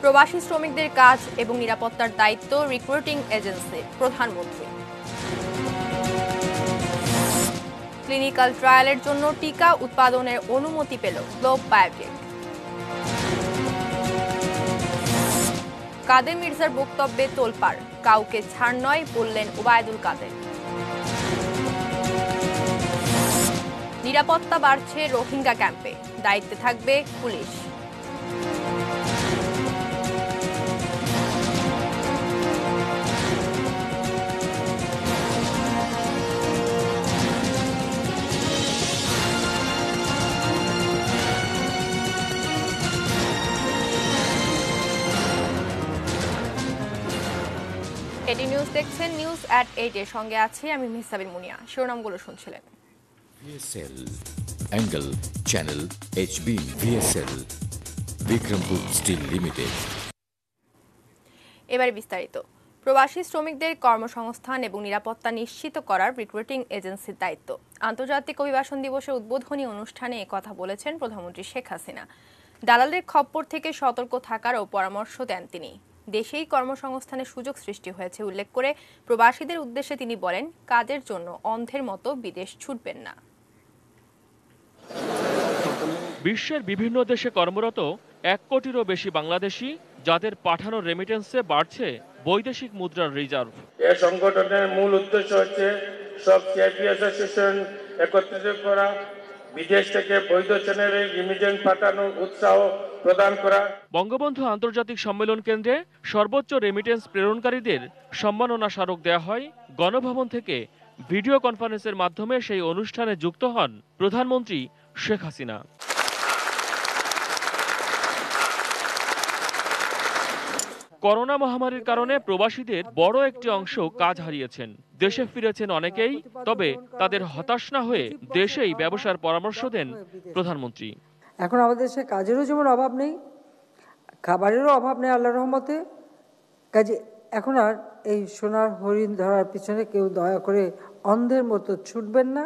প্রবাসী শ্রমিকদের কাজ এবং নিরাপত্তার দায়িত্ব রিক্রুটিং এজেন্সি প্রধানমন্ত্রী। ক্লিনিক্যাল ট্রায়ালের জন্য টিকা উৎপাদনের অনুমতি পেল গ্লোব বায়োটেক। কাদের মির্জার বক্তব্যে তোলপাড়, কাউকে ছাড় নয় বললেন ওবায়দুল কাদের। নিরাপত্তা বাড়ছে রোহিঙ্গা ক্যাম্পে, দায়িত্বে থাকবে পুলিশ। এটি নিউজ দেখছেন, নিউজ এট 8 এর সঙ্গে আছি আমি মিসাবিল মুনিয়া। শিরোনামগুলো শুনছিলেন। VSL Angle Channel HB VSL Bikrampur steel limited. এবারে বিস্তারিত। প্রবাসী শ্রমিকদের কর্মসংস্থান এবং নিরাপত্তা নিশ্চিত করার রিক্রুটিং এজেন্সির দায়িত্ব। আন্তর্জাতিক অভিবাসন দিবসের উদ্বোধনী অনুষ্ঠানে কথা বলেছেন প্রধানমন্ত্রী শেখ হাসিনা। দালালদের খপ্পর থেকে সতর্ক থাকার ও পরামর্শ দেন তিনি। দেশেই কর্মসংস্থানের সুযোগ সৃষ্টি হয়েছে উল্লেখ করে প্রবাসীদের উদ্দেশ্যে তিনি বলেন, কাজের জন্য অন্ধের মতো বিদেশ ছুটবেন না। বিশ্বের বিভিন্ন দেশে কর্মরত 1 কোটিরও বেশি বাংলাদেশি, যাদের পাঠানো রেমিটেন্সে বাড়ছে বৈদেশিক মুদ্রার রিজার্ভ। এই সংগঠনের মূল উদ্দেশ্য হচ্ছে সব সিআইপি অ্যাসোসিয়েশন একত্রিত করা, বিদেশ থেকে বৈধ চ্যানেলে রেমিটেন্স পাঠানোর উৎসাহ প্রদান করা। বঙ্গবন্ধু আন্তর্জাতিক সম্মেলন কেন্দ্রে সর্বোচ্চ রেমিটেন্স প্রেরণকারীদের সম্মাননা স্মারক দেওয়া হয়। গণভবন থেকে ভিডিও কনফারেন্সের মাধ্যমে সেই অনুষ্ঠানে যুক্ত হন প্রধানমন্ত্রী শেখ হাসিনা। করোনা মহামারীর কারণে প্রবাসীদের বড় একটি অংশ কাজ হারিয়েছেন। দেশে ফিরেছেন অনেকেই, তবে তাদের হতাশ না হয়ে দেশেই ব্যবসার পরামর্শ দেন প্রধানমন্ত্রী। এখন আমাদের দেশে কাজেরও যেমন অভাব নেই, খাবারেরও অভাব নেই আল্লাহর রহমতে। কাজে এখন আর এই সোনার হরিণ ধরার পিছনে কেউ দয়া করে অন্ধের মতো ছুটবেন না।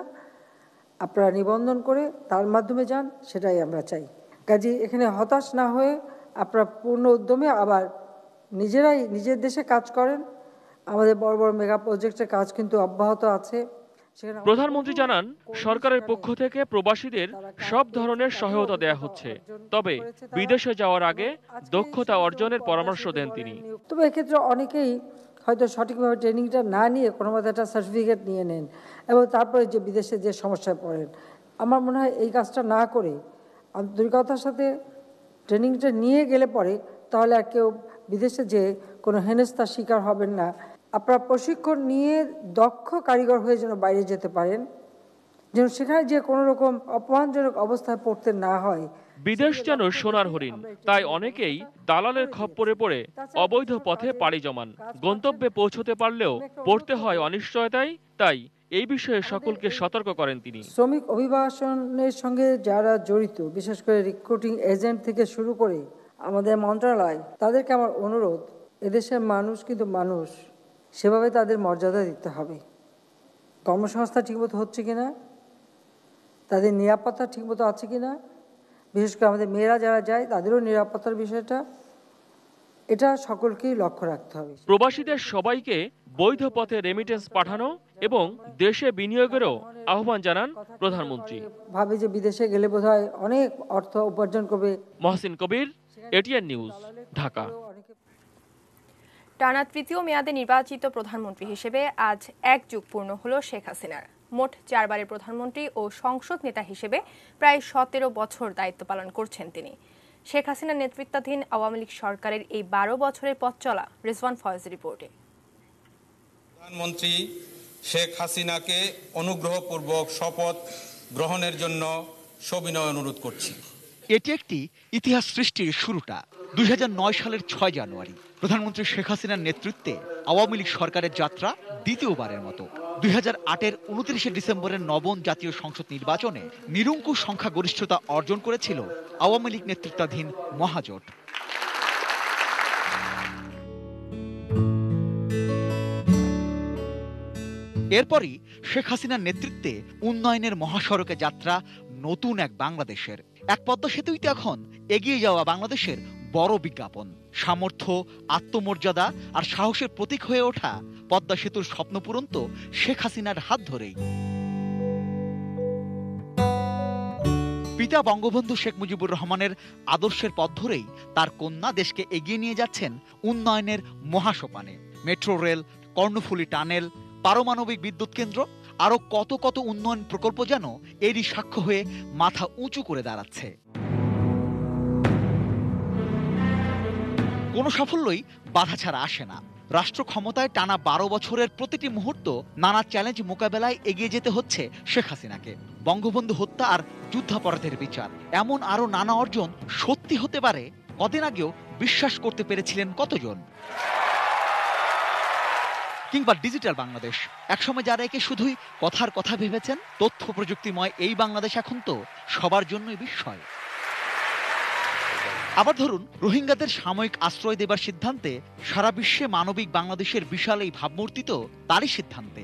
আপনারা নিবন্ধন করে তার মাধ্যমে যান, সেটাই আমরা চাই। কাজে এখানে হতাশ না হয়ে আপনারা পূর্ণ উদ্যমে আবার নিজেরাই নিজের দেশে কাজ করেন। আমাদের বড় বড় মেগা প্রজেক্টের কাজ কিন্তু অব্যাহত আছে। প্রধানমন্ত্রী জানান, সরকারের পক্ষ থেকে প্রবাসীদের সব ধরনের সহায়তা দেয়া হচ্ছে, তবে বিদেশে যাওয়ার আগে দক্ষতা অর্জনের পরামর্শ দেন তিনি। তবে এক্ষেত্রে অনেকেই হয়তো সঠিকভাবে ট্রেনিংটা না নিয়ে কোনো মতো একটা সার্টিফিকেট নিয়ে নেন এবং তারপরে যে বিদেশে যে সমস্যায় পড়েন। আমার মনে হয় এই কাজটা না করে আন্তরিকতার সাথে ট্রেনিংটা নিয়ে গেলে পরে তাহলে আর কেউ বিদেশে যে কোনো হেনস্থার শিকার হবেন না। আপনারা প্রশিক্ষণ নিয়ে দক্ষ কারিগর হয়ে যেন বাইরে যেতে পারেন, যেন সেখানে যে কোনো রকম অপমানজনক অবস্থায় পড়তে না হয়। বিদেশ যেন সোনার হরিণ, তাই অনেকেই দালালের খপ্পরে পড়ে অবৈধ পথে পাড়ি জমান। গন্তব্যে পৌঁছতে পারলেও পড়তে হয় অনিশ্চয়তায়, তাই এই বিষয়ে সকলকে সতর্ক করেন তিনি। শ্রমিক অভিবাসনের সঙ্গে যারা জড়িত, বিশেষ করে রিক্রুটিং এজেন্ট থেকে শুরু করে আমাদের মন্ত্রণালয়, তাদেরকে আমার অনুরোধ, এদেশের মানুষ কিন্তু মানুষ, সেভাবে তাদের মর্যাদা দিতে হবে। কর্মসংস্থান ঠিকমতো হচ্ছে কিনা, তাদের নিরাপত্তা ঠিকমতো আছে কিনা, বিশেষ করে আমাদের মেয়েরা যারা যায় তাদেরও নিরাপত্তার বিষয়টা, এটা সকলকেই লক্ষ্য রাখতে হবে। প্রবাসীদের সবাইকে বৈধ পথে রেমিটেন্স পাঠানো এবং দেশে বিনিয়োগেরও আহ্বান জানান প্রধানমন্ত্রী। ভাবে যে বিদেশে গেলে বোধহয় অনেক অর্থ উপার্জন করবে। মহসিন কবির, এটিএন নিউজ, ঢাকা। টানা তৃতীয় মেয়াদে নির্বাচিত প্রধানমন্ত্রী হিসেবে আজ 1 যুগ পূর্ণ হল শেখ হাসিনার। মোট 4 বারের প্রধানমন্ত্রী ও সংসদ নেতা হিসেবে প্রায় 17 বছর দায়িত্ব পালন করছেন তিনি। শেখ হাসিনার নেতৃত্বাধীন আওয়ামী লীগ সরকারের এই 12 বছরের পথ চলা রিজওয়ান ফয়েজের রিপোর্টে। প্রধানমন্ত্রী শেখ হাসিনাকে অনুগ্রহপূর্বক শপথ গ্রহণের জন্য সবিনয় অনুরোধ করছি। এটি একটি ইতিহাস সৃষ্টির শুরুটা। 2009 সালের 6 জানুয়ারি প্রধানমন্ত্রী শেখ হাসিনার নেতৃত্বে আওয়ামী লীগ সরকারের যাত্রা দ্বিতীয়বারের মতো। 2008-এর 29 ডিসেম্বরের নবম জাতীয় সংসদ নির্বাচনে নিরঙ্কুশ সংখ্যাগরিষ্ঠতা অর্জন করেছিল আওয়ামী লীগ নেতৃত্বাধীন মহাজোট। এরপরই শেখ হাসিনার নেতৃত্বে উন্নয়নের মহাসড়কে যাত্রা নতুন এক বাংলাদেশের। এক পদ্মা সেতুই তো এখন এগিয়ে যাওয়া বাংলাদেশের বড় বিজ্ঞাপন। সামর্থ্য, আত্মমর্যাদা আর সাহসের প্রতীক হয়ে ওঠা পদ্মা সেতুর স্বপ্নপূরণ তো শেখ হাসিনার হাত ধরেই। পিতা বঙ্গবন্ধু শেখ মুজিবুর রহমানের আদর্শের পথ ধরেই তার কন্যা দেশকে এগিয়ে নিয়ে যাচ্ছেন উন্নয়নের মহাসোপানে। মেট্রো রেল, কর্ণফুলী টানেল, পারমাণবিক বিদ্যুৎ কেন্দ্র, আরো কত কত উন্নয়ন প্রকল্প যেন এরই সাক্ষ্য হয়ে মাথা উঁচু করে দাঁড়াচ্ছে। কোনো সাফল্যই বাধা ছাড়া আসে না। রাষ্ট্র ক্ষমতায় টানা 12 বছরের প্রতিটি মুহূর্ত নানা চ্যালেঞ্জ মোকাবেলায় এগিয়ে যেতে হচ্ছে শেখ হাসিনাকে। বঙ্গবন্ধু হত্যা আর যুদ্ধাপরাধের বিচার, এমন আরো নানা অর্জন সত্যি হতে পারে কদিন আগেও বিশ্বাস করতে পেরেছিলেন কতজন? কিংবা ডিজিটাল বাংলাদেশ, একসময় যারা একে শুধুই কথার কথা ভেবেছেন, তথ্য প্রযুক্তিময় এই বাংলাদেশ এখন তো সবার জন্যই বিস্ময়। আবার ধরুন, রোহিঙ্গাদের সাময়িক আশ্রয় দেবার সিদ্ধান্তে সারা বিশ্বে মানবিক বাংলাদেশের বিশাল এই ভাবমূর্তি তো তারই সিদ্ধান্তে।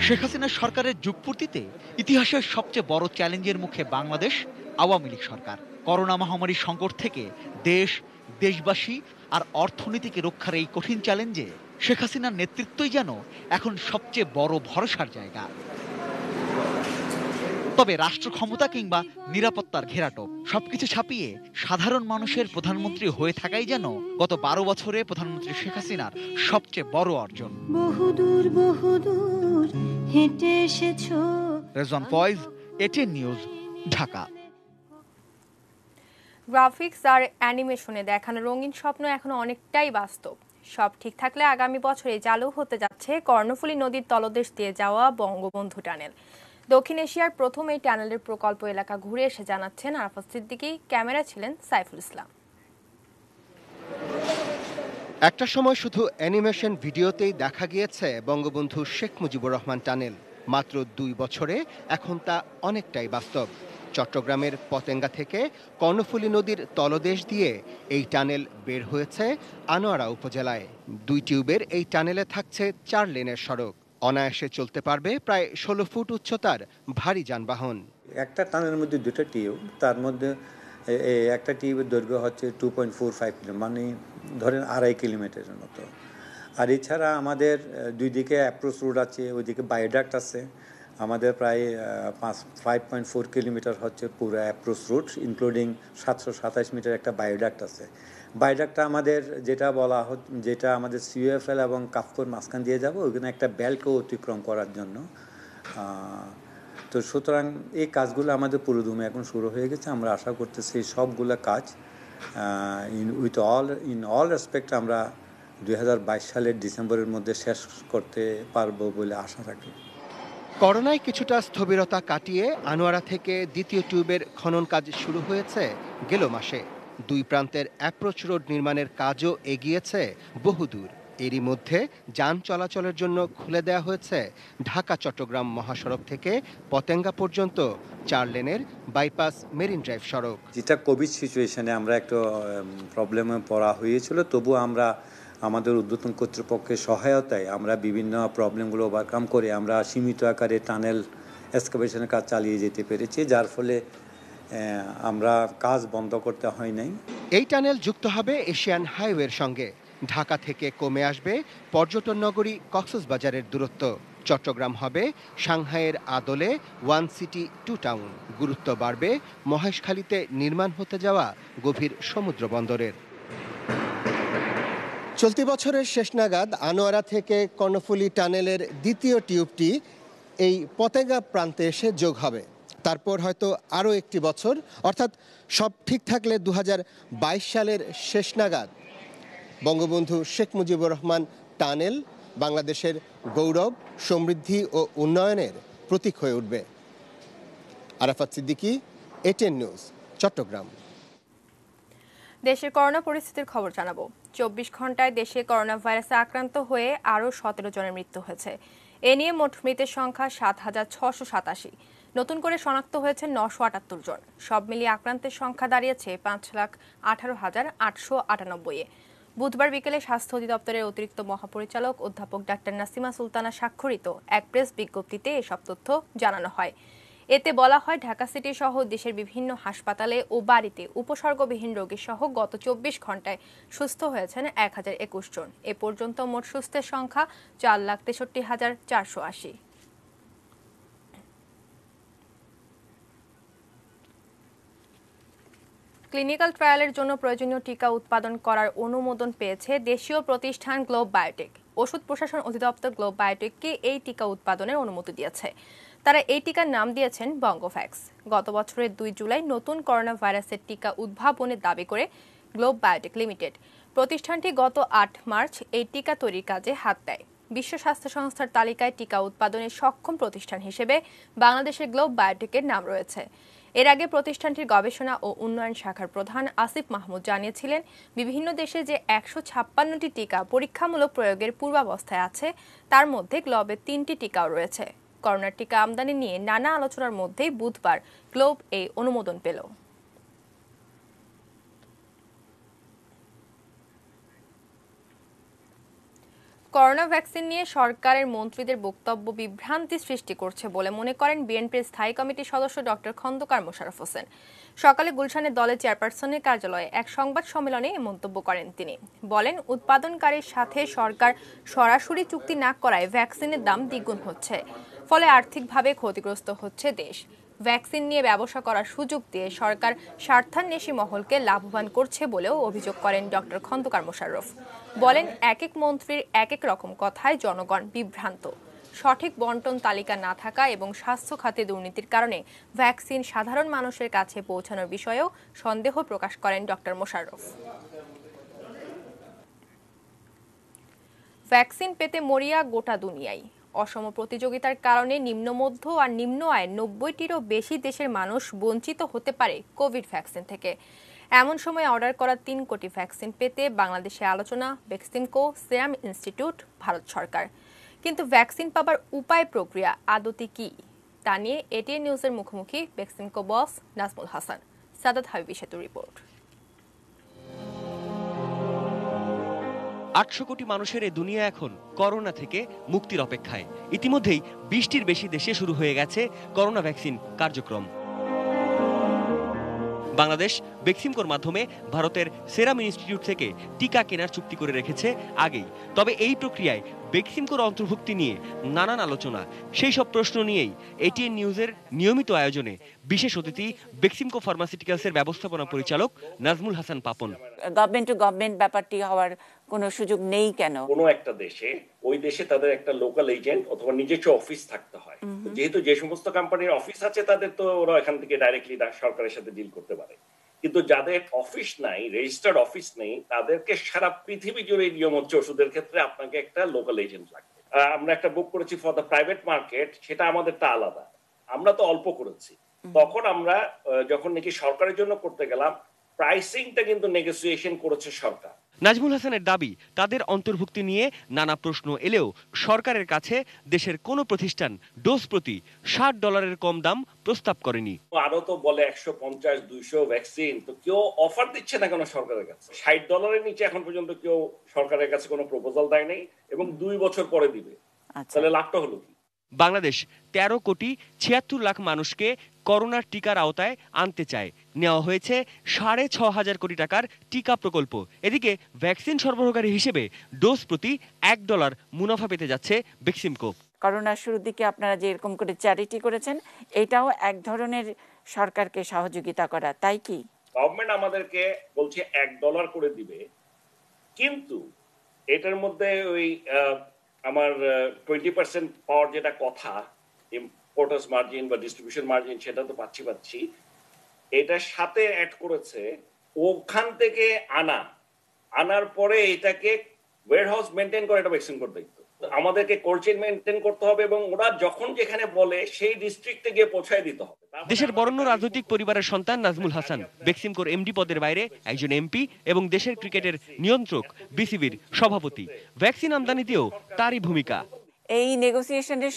শেখ হাসিনার সরকারের যুগপূর্তিতে ইতিহাসের সবচেয়ে বড় চ্যালেঞ্জের মুখে বাংলাদেশ আওয়ামী লীগ সরকার। করোনা মহামারীর সংকট থেকে দেশ, দেশবাসী আর অর্থনীতিকে রক্ষার এই কঠিন চ্যালেঞ্জে শেখ হাসিনার নেতৃত্বই যেন এখন সবচেয়ে বড় ভরসার জায়গা। তবে রাষ্ট্র ক্ষমতা কিংবা নিরাপত্তার ঘেরাটোপ সবকিছু ছাপিয়ে সাধারণ মানুষের প্রধানমন্ত্রী হয়ে থাকাই যেন গত 12 বছরে প্রধানমন্ত্রী শেখ হাসিনার সবচেয়ে বড় অর্জন। বহুদূর বহুদূর হেঁটে এসেছো। Rezwan Faiz, ATN news, Dhaka. Graphics আর অ্যানিমেশনে দেখানো রঙিন স্বপ্ন এখনো অনেকটাই বাস্তব। সব ঠিক থাকলে আগামী বছরে চালু হতে যাচ্ছে কর্ণফুলী নদীর তলদেশ দিয়ে যাওয়া বঙ্গবন্ধু টানেল। দক্ষিণ এশিয়ার প্রথম এই টানেলের প্রকল্প এলাকা ঘুরে এসে জানাচ্ছেন আরাফাত সিদ্দিকী। ক্যামেরা ছিলেন সাইফুল ইসলাম। একটা সময় শুধু অ্যানিমেশন ভিডিওতেই দেখা গিয়েছে বঙ্গবন্ধু শেখ মুজিবুর রহমান টানেল। মাত্র 2 বছরে এখন তা অনেকটাই বাস্তব। চট্টগ্রামের পতেঙ্গা থেকে কর্ণফুলী নদীর তলদেশ দিয়ে এই টানেল বের হয়েছে আনোয়ারা উপজেলায়। 2 টিউবের এই টানেলে থাকছে 4 লেনের সড়ক। অনায়াসে চলতে পারবে প্রায় 16 ফুট উচ্চতার ভারী যানবাহন। একটা টানেলের মধ্যে 2টা টিউব, তার মধ্যে একটা টিউবের দৈর্ঘ্য হচ্ছে 2.45 কিলোমিটার, মানে ধরেন 2.5 কিলোমিটারের মতো। আর এছাড়া আমাদের 2 দিকে অ্যাপ্রোচ রোড আছে, ওইদিকে বায়োডাক্ট আছে। আমাদের প্রায় 5.4 কিলোমিটার হচ্ছে পুরো অ্যাপ্রোচ রুট, ইনক্লুডিং 727 মিটার একটা বায়োডাক্ট আছে। বায়োডাক্টটা আমাদের যেটা আমাদের সিইউএফএল এবং কাফকোর মাঝখান দিয়ে যাবো, ওইখানে একটা বেল্টকে অতিক্রম করার জন্য। তো সুতরাং এই কাজগুলো আমাদের পুরোদমে এখন শুরু হয়ে গেছে। আমরা আশা করতেছি সবগুলো কাজ ইন অল রেসপেক্ট আমরা 2022 সালের ডিসেম্বরের মধ্যে শেষ করতে পারবো বলে আশা রাখি। করোনায় কিছুটা স্থবিরতা কাটিয়ে আনোয়ারা থেকে দ্বিতীয় টিউবের খনন কাজ শুরু হয়েছে গেল মাসে। 2 প্রান্তের অ্যাপ্রোচ রোড নির্মাণের কাজও এগিয়েছে বহুদূর। এরই মধ্যে যান চলাচলের জন্য খুলে দেওয়া হয়েছে ঢাকা চট্টগ্রাম মহাসড়ক থেকে পতেঙ্গা পর্যন্ত 4 লেনের বাইপাস মেরিন ড্রাইভ সড়ক। যেটা কোভিড সিচুয়েশনে আমরা একটু প্রবলেমে পড়া হয়েছিল, তবু আমরা আমাদের ঊর্ধ্বতন কর্তৃপক্ষের সহায়তায় আমরা বিভিন্ন প্রবলেমগুলো ওভারকাম করে আমরা সীমিত আকারে টানেল এক্সকাভেশনের কাজ চালিয়ে যেতে পেরেছি, যার ফলে আমরা কাজ বন্ধ করতে হয় নাই। এই টানেল যুক্ত হবে এশিয়ান হাইওয়ের সঙ্গে। ঢাকা থেকে কমে আসবে পর্যটন নগরী কক্সবাজারের দূরত্ব। চট্টগ্রাম হবে সাংহাইয়ের আদলে 1 সিটি 2 টাউন। গুরুত্ব বাড়বে মহেশখালীতে নির্মাণ হতে যাওয়া গভীর সমুদ্র বন্দরের। চলতি বছরের শেষ নাগাদ আনোয়ারা থেকে কর্ণফুলী টানেলের দ্বিতীয় টিউবটি এই পতেঙ্গা প্রান্তে এসে যোগ হবে। তারপর হয়তো আরও একটি বছর, অর্থাৎ সব ঠিক থাকলে 2022 সালের শেষ নাগাদ বঙ্গবন্ধু শেখ মুজিবুর রহমান টানেল বাংলাদেশের গৌরব, সমৃদ্ধি ও উন্নয়নের প্রতীক হয়ে উঠবে। Arafat Siddiqui, ATN news, Chattogram. দেশের করোনা পরিস্থিতির খবর জানাবো। 24 ঘন্টায় দেশে করোনা ভাইরাসে আক্রান্ত হয়ে আরও 17 জনের মৃত্যু হয়েছে। এ নিয়ে মোট মৃতের সংখ্যা 7,687। নতুন করে শনাক্ত হয়েছে 978 জন। সব মিলিয়ে আক্রান্তের সংখ্যা দাঁড়িয়েছে 5,18,898-এ। বুধবার বিকেলে স্বাস্থ্য অধিদপ্তরের অতিরিক্ত মহাপরিচালক অধ্যাপক ডাক্তার নাসিমা সুলতানা স্বাক্ষরিত এক প্রেস বিজ্ঞপ্তিতে এসব তথ্য জানানো হয়। এতে বলা হয় ঢাকা সিটি সহ দেশের বিভিন্ন হাসপাতালে ও বাড়িতে উপসর্গবিহীন রোগী সহ গত 24 ঘন্টায় সুস্থ হয়েছেন 1021 জন। এ পর্যন্ত মোট সুস্থের সংখ্যা 4,63,480। ক্লিনিক্যাল ট্রায়ালের জন্য প্রয়োজনীয় টিকা উৎপাদন করার অনুমোদন পেয়েছে দেশীয় প্রতিষ্ঠান গ্লোব বায়োটেক। ওষুধ প্রশাসন অধিদপ্তর গ্লোব বায়োটেককে এই টিকা উৎপাদনের অনুমতি দিয়েছে। তারা এই টিকার নাম দিয়েছেন বঙ্গোভ্যাক্স। গত বছরের 2 জুলাই নতুন করোনা ভাইরাসের টিকা উদ্ভাবনের দাবি করে গ্লোব বায়োটেক লিমিটেড প্রতিষ্ঠানটি গত 8 মার্চ এই টিকা তৈরির কাজে হাত দেয়। বিশ্ব স্বাস্থ্য সংস্থার তালিকায় টিকা উৎপাদনের সক্ষম প্রতিষ্ঠান হিসেবে বাংলাদেশের গ্লোব বায়োটেকের নাম রয়েছে। এর আগে প্রতিষ্ঠানটির গবেষণা ও উন্নয়ন শাখার প্রধান আসিফ মাহমুদ জানিয়েছিলেন, বিভিন্ন দেশে যে 156টি টিকা পরীক্ষামূলক প্রয়োগের পূর্বাবস্থায় আছে তার মধ্যে গ্লোবের 3টি টিকাও রয়েছে। করোনার টিকা আমদানি নিয়ে নানা আলোচনার মধ্যেই বুধবার গ্লোব এই অনুমোদন পেল। করোনা ভ্যাকসিন নিয়ে সরকারের মন্ত্রীদের বক্তব্য বিভ্রান্তি সৃষ্টি করছে বলে মনে করেন বিএনপির স্থায়ী কমিটির সদস্য ডক্টর খন্দকার মোশাররফ হোসেন। সকালে গুলশানের দলের চেয়ারপারসনের কার্যালয়ে এক সংবাদ সম্মেলনে এ মন্তব্য করেন তিনি। বলেন, উৎপাদনকারীর সাথে সরকার সরাসরি চুক্তি না করায় ভ্যাকসিনের দাম দ্বিগুণ হচ্ছে, ফলে আর্থিকভাবে ক্ষতিগ্রস্ত হচ্ছে দেশ। ভ্যাকসিন নিয়ে ব্যবসা করার সুযোগ দিয়ে সরকার স্বার্থান্বেষী মহলকে লাভবান করছে বলেও অভিযোগ করেন ডক্টর খন্দকার মোশাররফ। বলেন, এক এক মন্ত্রীর এক এক রকম কথায় জনগণ বিভ্রান্ত। সঠিক বন্টন তালিকা না থাকা এবং স্বাস্থ্য খাতে দুর্নীতির কারণে ভ্যাকসিন সাধারণ মানুষের কাছে পৌঁছানোর বিষয়েও সন্দেহ প্রকাশ করেন ডক্টর মোশাররফ। ভ্যাকসিন পেতে মরিয়া গোটা দুনিয়ায়। অসম প্রতিযোগিতার কারণে নিম্ন মধ্য আর নিম্ন আয়ের 90টিরও বেশি দেশের মানুষ বঞ্চিত হতে পারে কোভিড ভ্যাকসিন থেকে। এমন সময় অর্ডার করা 3 কোটি ভ্যাকসিন পেতে বাংলাদেশে আলোচনা বেক্সিমকো, সিরাম ইনস্টিটিউট, ভারত সরকার। কিন্তু ভ্যাকসিন পাবার উপায় প্রক্রিয়া আদতে কি, তা নিয়ে এটিএন নিউজের মুখোমুখি বেক্সিমকো বস নাজমুল হাসান। সাদাত হাবিবি সেতু রিপোর্ট। 800 কোটি মানুষের এই দুনিয়া এখন করোনা থেকে মুক্তির অপেক্ষায়। ইতিমধ্যেই 20টির বেশি দেশে শুরু হয়ে গেছে করোনা ভ্যাকসিন কার্যক্রম। বাংলাদেশ বেক্সিমকোর মাধ্যমে ভারতের সেরাম ইনস্টিটিউট থেকে টিকা কেনার চুক্তি করে রেখেছে আগেই। তবে এই প্রক্রিয়ায় বেক্সিমকোর অন্তর্ভুক্তি নিয়ে নানান আলোচনা। সেই সব প্রশ্ন নিয়েই এটিএন নিউজের নিয়মিত আয়োজনে বিশেষ অতিথি বেক্সিমকো ফার্মাসিউটিক্যালসের ব্যবস্থাপনা পরিচালক Nazmul Hasan Papon. Government to government ব্যাপারটি হওয়ার কোনো সুযোগ নেই কেন? কোনো একটা দেশে ওই দেশে তাদের একটা লোকাল এজেন্ট অথবা নিজস্ব অফিস থাকতে হয়। যেহেতু যে সমস্ত কোম্পানির অফিস আছে তাদের তো ওরা এখান থেকে ডাইরেক্টলি সরকারের সাথে ডিল করতে পারে, কিন্তু যাদের অফিস নাই, রেজিস্টার্ড অফিস নেই, তাদেরকে সারা পৃথিবী জুড়ে নিয়ম হচ্ছে ওষুধের ক্ষেত্রে আপনাকে একটা লোকাল এজেন্ট লাগবে। আমরা একটা বুক করেছি ফর দ্য প্রাইভেট মার্কেট, সেটা আমাদেরটা আলাদা, আমরা তো অল্প করেছি। তখন আমরা যখন নাকি সরকারের জন্য করতে গেলাম, প্রাইসিংটা কিন্তু নেগোসিয়েশন করেছে সরকার। নাজমুল হাসানের দাবি, তাদের অন্তর্ভুক্তি নিয়ে নানা প্রশ্ন এলেও সরকারের কাছে দেশের কোনো প্রতিষ্ঠান ডোজ প্রতি $60 কম দাম প্রস্তাব করেনি। আরো তো বলে 150-200 ভ্যাকসিন, তো কেউ অফার দিচ্ছে না কেন সরকারের কাছে? $60 নিচে এখন পর্যন্ত কেউ সরকারের কাছে কোনো প্রপোজাল দেয় নাই, এবং 2 বছর পরে দিবে। তাহলে লাভটা হলো কি? বাংলাদেশ 13 কোটি 76 লাখ মানুষকে করোনার টিকার আওতায় আনতে চায়। নেওয়া হয়েছে 6.5 কোটি টাকার টিকা প্রকল্প। এদিকে ভ্যাকসিন সরবরাহকারী হিসেবে ডোজ প্রতি $1 মুনাফা পেতে যাচ্ছে বেক্সিমকো। করোনার শুরুর দিকে আপনারা যে এরকম করে চ্যারিটি করেছেন, এটাও এক ধরনের সরকারকে সহযোগিতা করা, তাই কি? গভর্নমেন্ট আমাদেরকে বলছে $1 করে দিবে, কিন্তু এটার মধ্যে ওই আমার 20% পাওয়ার যেটা কথা, ইম্পোর্টার্স মার্জিন বা ডিস্ট্রিবিউশন মার্জিন, সেটা তো পাচ্ছি, এটার সাথে অ্যাড করেছে ওখান থেকে আনার পরে এটাকে ওয়্যারহাউস মেনটেন করে, এটা ভ্যাকসিন করতে দিত। আমাদেরকে কোল্ড চেইন মেনটেন করতে হবে এবং ওরা যখন যেখানে বলে সেই ডিস্ট্রিক্টে গিয়ে পৌঁছায় দিতে হবে। দেশের বরেণ্য রাজনৈতিক পরিবারের সন্তান নাজমুল হাসান বেক্সিমকোর এমডি পদের বাইরে একজন এমপি এবং দেশের ক্রিকেটের নিয়ন্ত্রক বিসিবির সভাপতি। ভ্যাকসিন আমদানিতেও তারই ভূমিকা। এই নেগোসিয়েশনের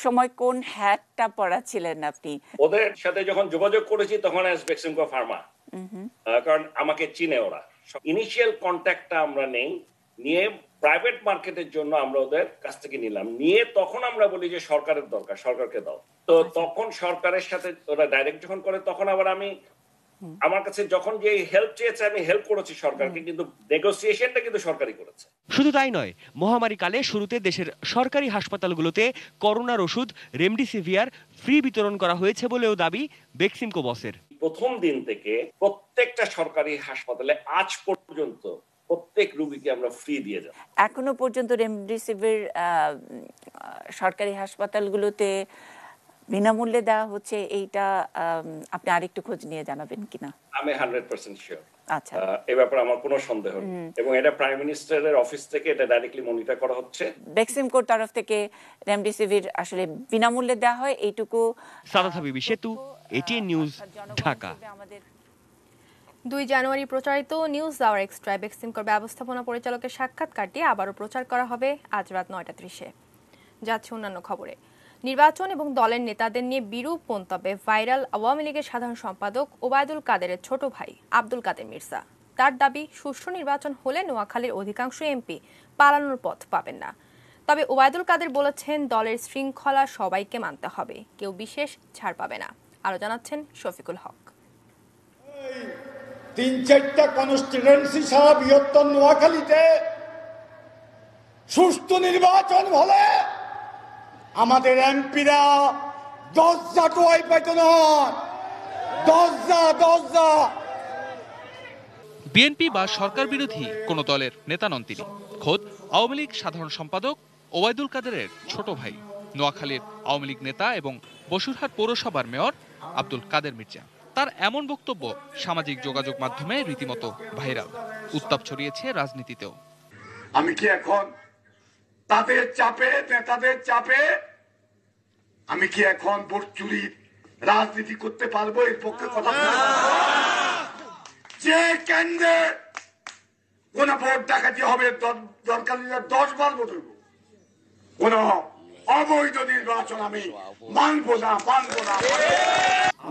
সময় কোন হ্যাটটা পরা ছিলেন আপনি? ওদের সাথে যখন যোগাযোগ করেছি তখন অ্যাজ বেক্সিমকো ফার্মা, কারণ আমাকে চিনে ওরা। ইনিশিয়াল কন্ট্যাক্টটা আমরা নিয়ে প্রাইভেট মার্কেটের জন্য আমরা ওদের কাছ থেকে নিলাম, নিয়ে তখন আমরা বলি যে সরকারের দরকার, সরকারকে দাও। তো তখন সরকারের সাথে ওরা ডাইরেক্ট যখন করে, তখন আবার আমার কাছে যখন যে হেল্প চেয়েছে আমি হেল্প করেছি সরকারকে, কিন্তু নেগোসিয়েশনটা কিন্তু সরকারই করেছে। শুধু তাই নয়, মহামারী কালে শুরুতে দেশের সরকারি হাসপাতালগুলোতে করোনার ওষুধ রেমডিসিভিয়ার ফ্রি বিতরণ করা হয়েছে বলেও দাবি বেক্সিমকো বসের। প্রথম দিন থেকে প্রত্যেকটা সরকারি হাসপাতালে আজ পর্যন্ত প্রত্যেক রোগীকে আমরা ফ্রি দিয়ে যাব। এখনো পর্যন্ত রেমডিসিভির সরকারি হাসপাতালগুলোতে বিনামূল্যে দেওয়া হচ্ছে, এইটা আপনি আরেকটু খোঁজ নিয়ে জানাবেন কিনা? আমি 100% শিওর। আচ্ছা, এই ব্যাপারে আমার কোনো সন্দেহ নেই, এবং এটা প্রাইম মিনিস্টারের অফিস থেকে এটা ডাইরেক্টলি মনিটর করা হচ্ছে। বেক্সিমকোর তরফ থেকে রেমডিসিভির আসলে বিনামূল্যে দেওয়া হয়, এইটুকু। সাদাত হাবিবি সেতু, এটিএন নিউজ, ঢাকা। 2 জানুয়ারি প্রচারিত নিউজ আওয়ার এক্সট্রা বেক্সিমকোর ব্যবস্থাপনা পরিচালকের সাক্ষাৎকারটি আবারও প্রচার করা হবে আজ রাত 9:30-এ। যাচ্ছে অন্যান্য খবরে। নির্বাচন এবং দলের নেতাদের নিয়ে বিরূপ মন্তব্যে ভাইরাল আওয়ামী লীগের সাধারণ সম্পাদক ওবায়দুল কাদেরের ছোট ভাই আব্দুল কাদের মির্জা। তার দাবি, সুষ্ঠু নির্বাচন হলে নোয়াখালীর অধিকাংশ এমপি পালানোর পথ পাবেন না। তবে ওবায়দুল কাদের বলেছেন, দলের শৃঙ্খলা সবাইকে মানতে হবে, কেউ বিশেষ ছাড় পাবে না। আরো জানাচ্ছেন শফিকুল হক। 3-4টা কনস্টিটুয়েন্সি সারা বৃহত্তর নোয়াখালীতে সুষ্ঠু নির্বাচন হলে আমাদের এমপিরা 10 টোয়াই পাইত নয়, 10 বিএনপি বা সরকার বিরোধী কোন দলের নেতা নন তিনি। খোদ আওয়ামী লীগ সাধারণ সম্পাদক ওবায়দুল কাদেরের ছোট ভাই, নোয়াখালীর আওয়ামী লীগ নেতা এবং বসুরহাট পৌরসভার মেয়র আব্দুল কাদের মির্জা। তার এমন বক্তব্য সামাজিক যোগাযোগ মাধ্যমে রীতিমতো ভাইরাল, উত্তাপ ছড়িয়েছে রাজনীতিতেও। আমি কি এখন তাদের চাপে, নেতাদের চাপে আমি কি এখন ভোট চুরির রাজনীতি করতে পারবো? এর পক্ষে কথা যে কেন্দ্রে কোন ভোট ডাকাতি হবে, দরকার 10 বার ভোট হইব, কোন অবৈধ নির্বাচন আমি মানবো না।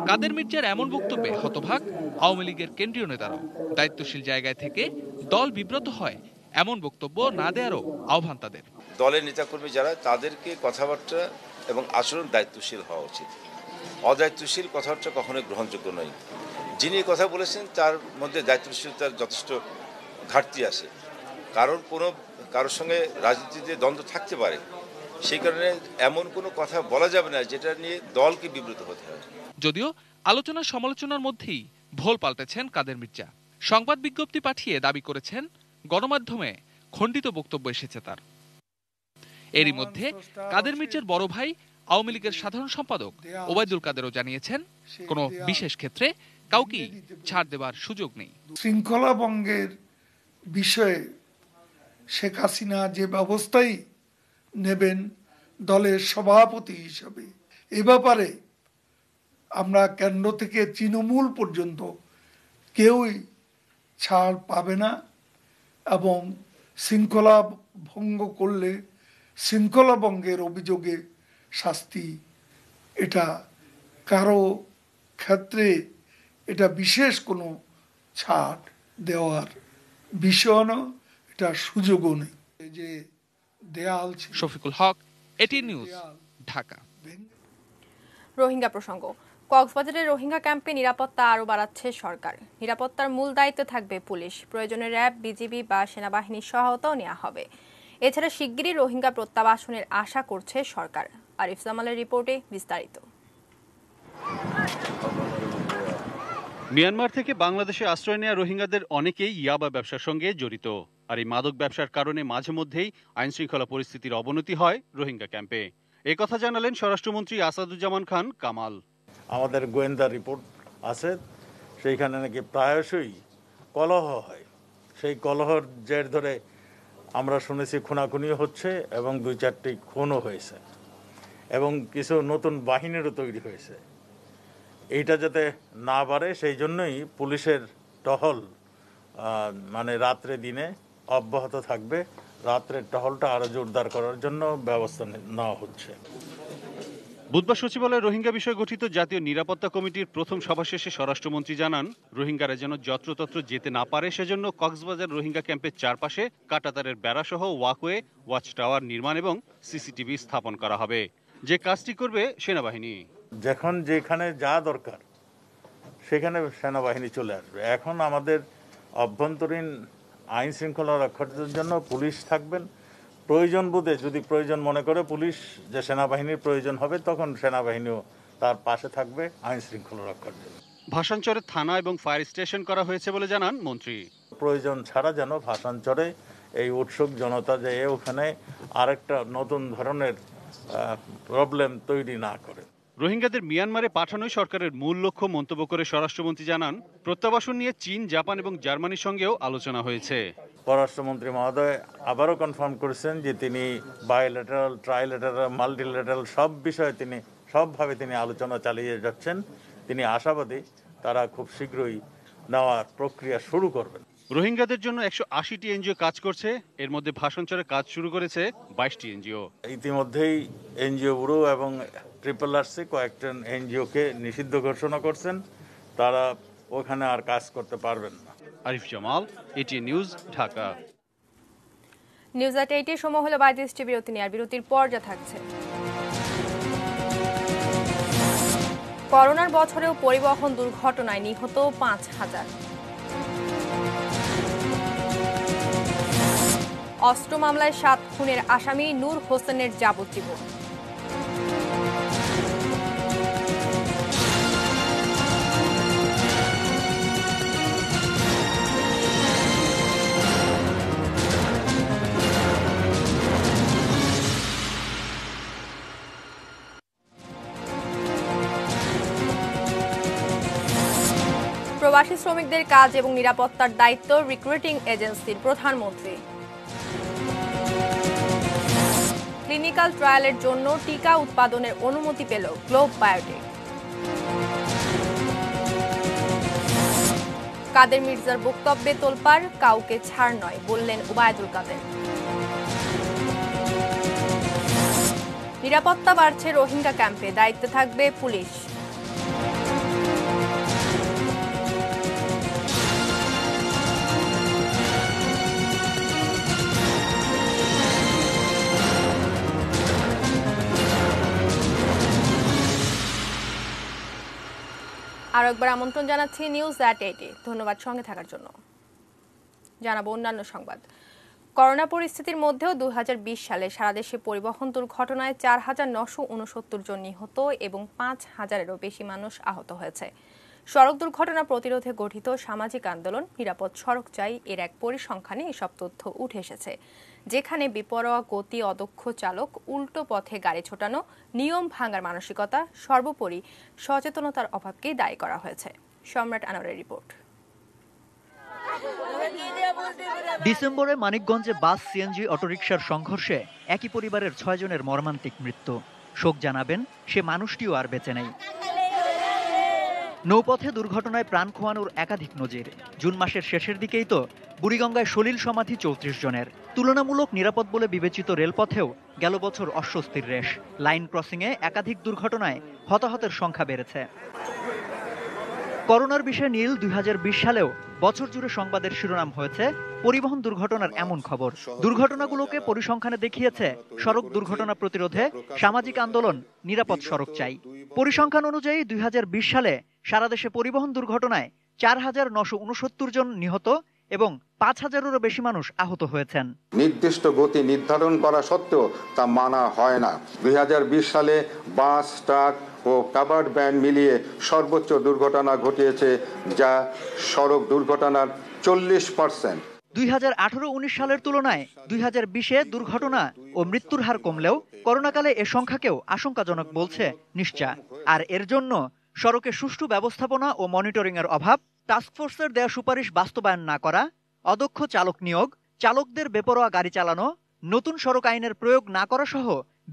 কাদের মির্জার এমন বক্তব্যে হতভাগ আওয়ামী লীগের কেন্দ্রীয় নেতারাও। দায়িত্বশীল জায়গায় থেকে দল বিব্রত হয় এমন বক্তব্য না দেওয়ারও আহ্বান তাদের। দলের নেতাকর্মী যারা, তাদেরকে কথাবার্তা এবং আচরণ দায়িত্বশীল হওয়া উচিত। অদায়িত্বশীল কথাবার্তা কখনোই গ্রহণযোগ্য নয়। যিনি কথা বলেছেন তার মধ্যে দায়িত্বশীলতার যথেষ্ট ঘাটতি আছে, কারণ কারোর সঙ্গে রাজনীতিতে দ্বন্দ্ব থাকতে পারে, সেই কারণে এমন কোনো কথা বলা যাবে না যেটা নিয়ে দলকে বিব্রত হতে হয়। যদিও আলোচনা সমালোচনার মধ্যেই ভোল পাল্টেছেন কাদের মির্জা। সংবাদ বিজ্ঞপ্তি পাঠিয়ে দাবি করেছেন গণমাধ্যমে খণ্ডিত বক্তব্য এসেছে তার। এরই মধ্যে কাদের মির্জার বড় ভাই আওয়ামী লীগের সাধারণ সম্পাদক ওবায়দুল কাদেরও জানিয়েছেন, কোনো বিশেষ ক্ষেত্রে কাউকে ছাড় দেওয়ার সুযোগ নেই। শৃঙ্খলা ভঙ্গের বিষয়ে শেখ হাসিনা যে ব্যবস্থাই নেবেন দলের সভাপতি হিসাবে, এ ব্যাপারে আমরা কেন্দ্র থেকে তৃণমূল পর্যন্ত কেউই ছাড় পাবে না, এবং শৃঙ্খলা ভঙ্গ করলে শৃঙ্খলা ভঙ্গের অভিযোগে শাস্তি, এটা কারো ক্ষেত্রে এটা বিশেষ কোনো ছাড় দেওয়ার বিষয় না, এটা সুযোগও নেই। যে দেয়াল। শফিকুল হক, এটিএন নিউজ, ঢাকা। রোহিঙ্গা প্রসঙ্গ। কক্সবাজারের রোহিঙ্গা ক্যাম্পে নিরাপত্তা আরও বাড়াচ্ছে সরকার। নিরাপত্তার মূল দায়িত্বে থাকবে পুলিশ, প্রয়োজনে র্যাব, বিজিবি বা সেনাবাহিনীর সহায়তাও নেওয়া হবে। এছাড়া শিগগিরই রোহিঙ্গা প্রত্যাবাসনের আশা করছে সরকার। আরিফ জামালের রিপোর্টে বিস্তারিত। মিয়ানমার থেকে বাংলাদেশে আশ্রয় নেওয়া রোহিঙ্গাদের অনেকেই ইয়াবা ব্যবসার সঙ্গে জড়িত। আর এই মাদক ব্যবসার কারণে মাঝে মধ্যেই আইনশৃঙ্খলা পরিস্থিতির অবনতি হয় রোহিঙ্গা ক্যাম্পে। এ কথা জানালেন স্বরাষ্ট্রমন্ত্রী আসাদুজ্জামান খান কামাল। আমাদের গোয়েন্দা রিপোর্ট আছে, সেইখানে নাকি প্রায়শই কলহ হয়। সেই কলহর জের ধরে আমরা শুনেছি খুনাখুনিও হচ্ছে এবং 2-4টি খুনও হয়েছে, এবং কিছু নতুন বাহিনীরও তৈরি হয়েছে। এইটা যাতে না বাড়ে সেই জন্যই পুলিশের টহল মানে রাত্রে দিনে অব্যাহত থাকবে। রাত্রের টহলটা আরও জোরদার করার জন্য ব্যবস্থা নেওয়া হচ্ছে। বুধবার সচিবালয়ে রোহিঙ্গা বিষয়ে গঠিত জাতীয় নিরাপত্তা কমিটির প্রথম সভা শেষে স্বরাষ্ট্রমন্ত্রী জানান, রোহিঙ্গারা যেন যত্রতত্র যেতে না পারে সেজন্য কক্সবাজার রোহিঙ্গা ক্যাম্পের চারপাশে কাঁটাতারের বেড়াসহ ওয়াকওয়ে, ওয়াচ টাওয়ার নির্মাণ এবং সিসিটিভি স্থাপন করা হবে। যে কাজটি করবে সেনাবাহিনী। যখন যেখানে যা দরকার সেখানে সেনাবাহিনী চলে আসবে। এখন আমাদের অভ্যন্তরীণ আইন শৃঙ্খলা রক্ষার জন্য পুলিশ থাকবেন। প্রয়োজন বোধে যদি প্রয়োজন মনে করে পুলিশ যে সেনাবাহিনীর প্রয়োজন হবে, তখন সেনাবাহিনীও তার পাশে থাকবে আইন শৃঙ্খলা রক্ষার জন্য। ভাষাঞ্চরে থানা এবং ফায়ার স্টেশন করা হয়েছে বলে জানান মন্ত্রী। প্রয়োজন ছাড়া যেন ভাষাঞ্চরে এই উৎসুক জনতা যে ওখানে আরেকটা নতুন ধরনের প্রবলেম তৈরি না করে। রোহিঙ্গাদের মিয়ানমারে পাঠানোই সরকারের মূল লক্ষ্য মন্তব্য করে স্বরাষ্ট্রমন্ত্রী জানান, প্রত্যাবাসন নিয়ে চীন, জাপান এবং জার্মানির সঙ্গেও আলোচনা হয়েছে। পররাষ্ট্রমন্ত্রী মহোদয় আবারও কনফার্ম করেছেন যে তিনি বায়োলেটারাল, ট্রাইলেটারাল, মাল্টিলেটারাল সব বিষয়ে সবভাবে তিনি আলোচনা চালিয়ে যাচ্ছেন। তিনি আশাবাদী তারা খুব শীঘ্রই নেওয়ার প্রক্রিয়া শুরু করবেন। রোহিঙ্গাদের জন্য 180টি এনজিও কাজ করছে, এর মধ্যে ভাষাঞ্চরে কাজ শুরু করেছে 22টি এনজিও। ইতিমধ্যেই এনজিও ব্যুরো এবং RRRC কয়েকটা এনজিওকে নিষিদ্ধ ঘোষণা করছেন, তারা ওখানে আর কাজ করতে পারবেন না। Arif Jamal, ATN news, Dhaka. News at 8 সময় হলো 32টি বিরতি নিয়ে, আর বিরতির পর যা থাকছে। করোনার বছরেও পরিবহন দুর্ঘটনায় নিহত 5,000। অস্ত্র মামলায় 7 খুনের আসামি নূর হোসেনের যাবজ্জীবন। প্রবাসী শ্রমিকদের কাজ এবং নিরাপত্তার দায়িত্ব রিক্রুটিং এজেন্সির প্রধানমন্ত্রী। ক্লিনিক্যাল ট্রায়ালের জন্য টিকা উৎপাদনের অনুমতি পেল গ্লোব বায়োটেক। কাদের মির্জার বক্তব্যে তোলপাড়, কাউকে ছাড় নয় বললেন ওবায়দুল কাদের। নিরাপত্তা বাড়ছে রোহিঙ্গা ক্যাম্পে, দায়িত্বে থাকবে পুলিশ। আরও একবার আমন্ত্রণ জানাচ্ছি নিউজ এট 8-এ। ধন্যবাদ সঙ্গে থাকার জন্য। জানাবো অন্যান্য সংবাদ। করোনা পরিস্থিতির মধ্যেও 2020 সালে সারা দেশে পরিবহন দুর্ঘটনায় 4,969 জন নিহত এবং 5,000-এরও বেশি মানুষ আহত হয়েছে। সড়ক দুর্ঘটনা প্রতিরোধে গঠিত সামাজিক আন্দোলন নিরাপদ সড়ক চাই এর এক পরিসংখ্যানে এসব তথ্য উঠে এসেছে, যেখানে বেপরোয়া গতি, অদক্ষ চালক, উল্টো পথে গাড়ি ছোটানো, নিয়ম ভাঙার মানসিকতা, সর্বোপরি সচেতনতার অভাবকেই দায়ী করা হয়েছে। সম্রাট আনোয়ারের রিপোর্ট। ডিসেম্বরে মানিকগঞ্জে বাস, সিএনজি, অটোরিকশার সংঘর্ষে একই পরিবারের 6 জনের মর্মান্তিক মৃত্যু। শোক জানাবেন সে মানুষটিও আর বেঁচে নেই। নৌপথে দুর্ঘটনায় প্রাণ খোয়ানোর একাধিক নজির। জুন মাসের শেষের দিকেই তো বুড়িগঙ্গায় সলিল সমাধি 34 জনের। তুলনামূলক নিরাপদ বলে বিবেচিত রেলপথেও গেল বছর অস্বস্তির রেশ। লাইন ক্রসিংয়ে একাধিক দুর্ঘটনায় হতাহতের সংখ্যা বেড়েছে। করোনার বিষয়ে নীল 2020 সালেও বছর জুড়ে সংবাদের শিরোনাম হয়েছে পরিবহন দুর্ঘটনার এমন খবর। দুর্ঘটনাগুলোকে পরিসংখ্যানে দেখিয়েছে সড়ক দুর্ঘটনা প্রতিরোধে সামাজিক আন্দোলন নিরাপদ সড়ক চাই। পরিসংখ্যান অনুযায়ী 2020 সালে সারা দেশে পরিবহন দুর্ঘটনায় 4,969 জন নিহত এবং 5,000-এরও বেশি মানুষ আহত হয়েছেন। নির্দিষ্ট গতি নির্ধারণ করা সত্ত্বেও তা মানা হয় না। 2020 সালে বাস, ট্রাক ও কাভার্ড ভ্যান মিলিয়ে সর্বোচ্চ দুর্ঘটনা ঘটিয়েছে, যা সড়ক দুর্ঘটনার 40%। 2018-19 সালের তুলনায় 2020-এ দুর্ঘটনা ও মৃত্যুর হার কমলেও করোনাকালে এ সংখ্যাকেও আশঙ্কাজনক বলছে নিশ্চা। আর এর জন্য সড়কে সুষ্ঠু ব্যবস্থাপনা ও মনিটরিংয়ের অভাব, টাস্কফোর্সের দেয়া সুপারিশ বাস্তবায়ন না করা, অদক্ষ চালক নিয়োগ, চালকদের বেপরোয়া গাড়ি চালানো, নতুন সড়ক আইনের প্রয়োগ না করা সহ